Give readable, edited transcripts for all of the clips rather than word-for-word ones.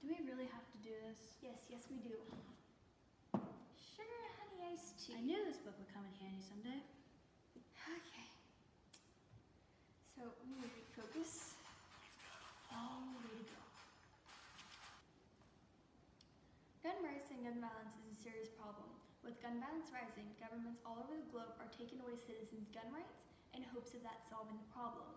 Do we really have to do this? Yes, we do. Sugar and honey iced tea. I knew this book would come in handy someday. Okay. So we need to focus. All the way to go. Gun rights and gun violence is a serious problem. With gun violence rising, governments all over the globe are taking away citizens' gun rights in hopes of that solving the problem.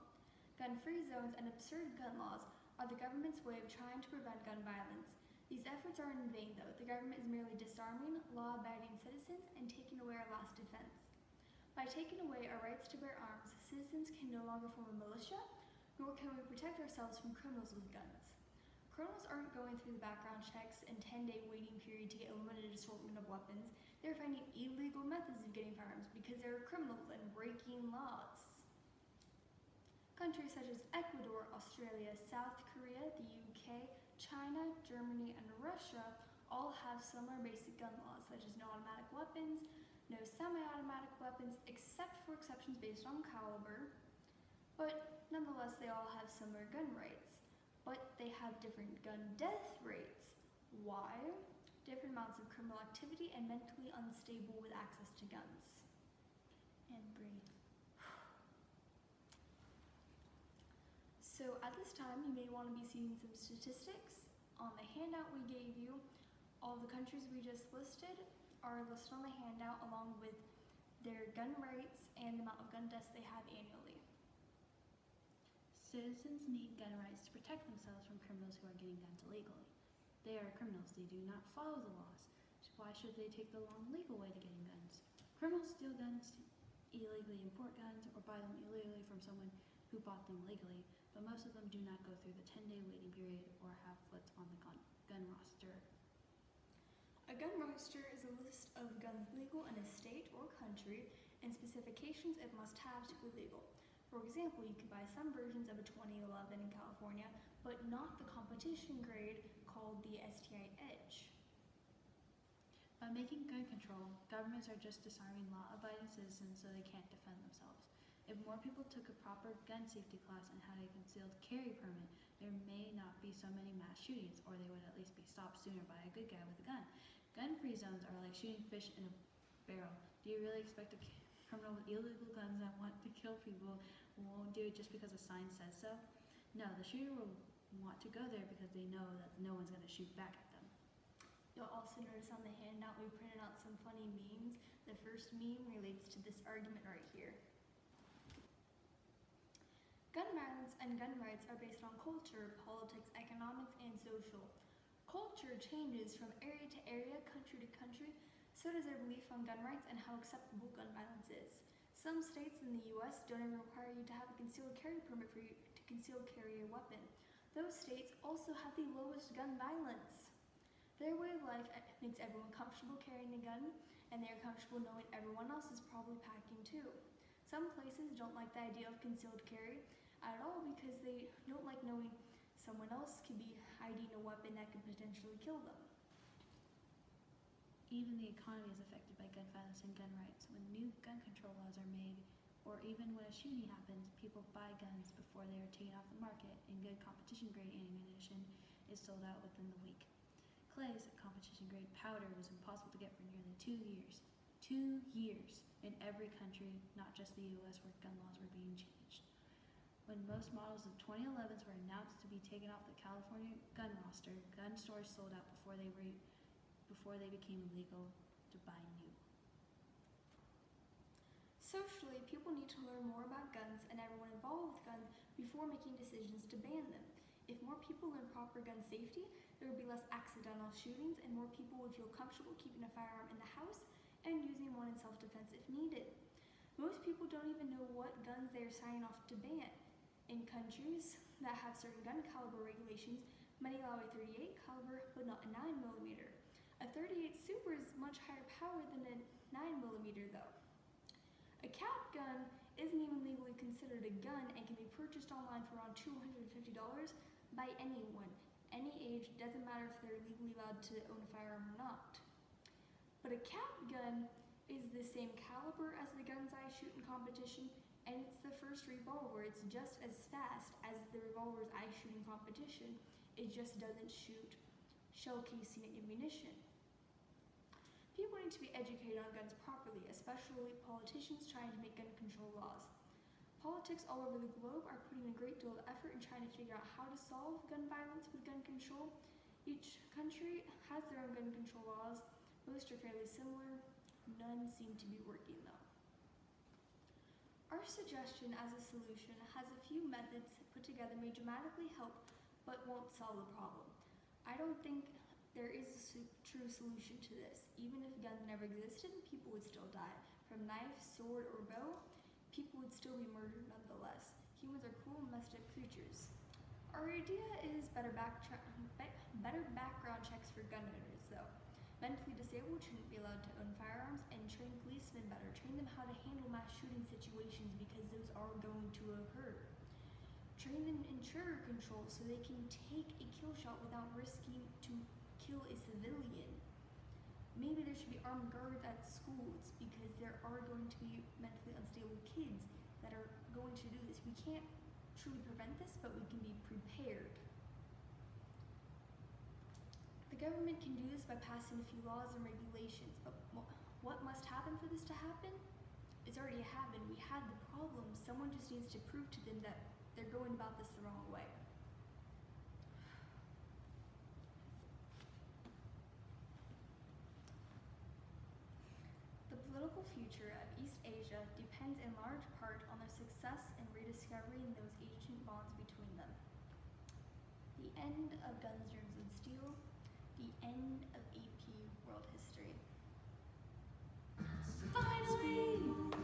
Gun-free zones and absurd gun laws are the government's way of trying to prevent gun violence. These efforts are in vain, though. The government is merely disarming law-abiding citizens and taking away our last defense. By taking away our rights to bear arms, citizens can no longer form a militia, nor can we protect ourselves from criminals with guns. Criminals aren't going through the background checks and 10-day waiting period to get a limited assortment of weapons. They're finding illegal methods of getting firearms because they're criminals and breaking laws. Countries such as Ecuador, Australia, South Korea, the UK, China, Germany, and Russia all have similar basic gun laws, such as no automatic weapons, no semi-automatic weapons, except for exceptions based on caliber. But nonetheless, they all have similar gun rights. But they have different gun death rates. Why? Different amounts of criminal activity and mentally unstable with access to guns. And breathe. So at this time, you may want to be seeing some statistics. On the handout we gave you, all the countries we just listed are listed on the handout along with their gun rates and the amount of gun deaths they have annually. Citizens need gun rights to protect themselves from criminals who are getting guns illegally. They are criminals. They do not follow the laws. Why should they take the long legal way to getting guns? Criminals steal guns, illegally import guns, or buy them illegally from someone who bought them legally, but most of them do not go through the 10-day waiting period or have what's on the gun roster. A gun roster is a list of guns legal in a state or country and specifications it must have to be legal. For example, you could buy some versions of a 2011 in California, but not the competition grade called the STI Edge. By making gun control, governments are just disarming law-abiding citizens so they can't defend themselves. If more people took a proper gun safety class and had a concealed carry permit, there may not be so many mass shootings, or they would at least be stopped sooner by a good guy with a gun. Gun-free zones are like shooting fish in a barrel. Do you really expect a criminal with illegal guns that want to kill people won't do it just because a sign says so? No, the shooter will want to go there because they know that no one's going to shoot back at them. You'll also notice on the handout we printed out some funny memes. The first meme relates to this argument right here. Gun violence and gun rights are based on culture, politics, economics, and social. Culture changes from area to area, country to country. So does their belief on gun rights and how acceptable gun violence is. Some states in the US don't even require you to have a concealed carry permit for you to conceal carry a weapon. Those states also have the lowest gun violence. Their way of life makes everyone comfortable carrying a gun, and they're comfortable knowing everyone else is probably packing too. Some places don't like the idea of concealed carry at all because they don't like knowing someone else could be hiding a weapon that could potentially kill them. Even the economy is affected by gun violence and gun rights. When new gun control laws are made, or even when a shooting happens, people buy guns before they are taken off the market, and good competition-grade ammunition is sold out within the week. Clay's competition-grade powder was impossible to get for nearly 2 years. 2 years in every country, not just the US, where gun laws were being changed. When most models of 2011s were announced to be taken off the California gun roster, gun stores sold out before they became illegal to buy new. Socially, people need to learn more about guns and everyone involved with guns before making decisions to ban them. If more people learn proper gun safety, there would be less accidental shootings and more people would feel comfortable keeping a firearm in the house and using one in self-defense if needed. Most people don't even know what guns they are signing off to ban. In countries that have certain gun caliber regulations, many allow a .38 caliber but not a 9mm. A .38 Super is much higher power than a 9mm though. A cap gun isn't even legally considered a gun and can be purchased online for around $250 by anyone. Any age, doesn't matter if they're legally allowed to own a firearm or not. But a cap gun is the same caliber as the guns I shoot in competition, and it's the first revolver. It's just as fast as the revolvers I shoot in competition. It just doesn't shoot shell casing, and ammunition. People need to be educated on guns properly, especially politicians trying to make gun control laws. Politics all over the globe are putting a great deal of effort in trying to figure out how to solve gun violence with gun control. Each country has their own gun control laws. Most are fairly similar. None seem to be working though. Our suggestion as a solution has a few methods put together may dramatically help but won't solve the problem. I don't think there is a true solution to this. Even if guns never existed, people would still die. From knife, sword, or bow, people would still be murdered nonetheless. Humans are cruel and messed up creatures. Our idea is better background checks for gun owners, though. Mentally disabled shouldn't be allowed to own firearms, and train policemen better. Train them how to handle mass shooting situations because those are going to occur. Train them in trigger control so they can take a kill shot without risking to kill a civilian. Maybe there should be armed guards at schools because there are going to be mentally unstable kids that are going to do this. We can't truly prevent this, but we can be prepared. The government can do this by passing a few laws and regulations, but what must happen for this to happen? It's already happened. We had the problem. Someone just needs to prove to them that they're going about this the wrong way. The political future of East Asia depends in large part on their success in rediscovering those ancient bonds between them. The end of Guns, Germs, and Steel. The end of AP World History. Finally!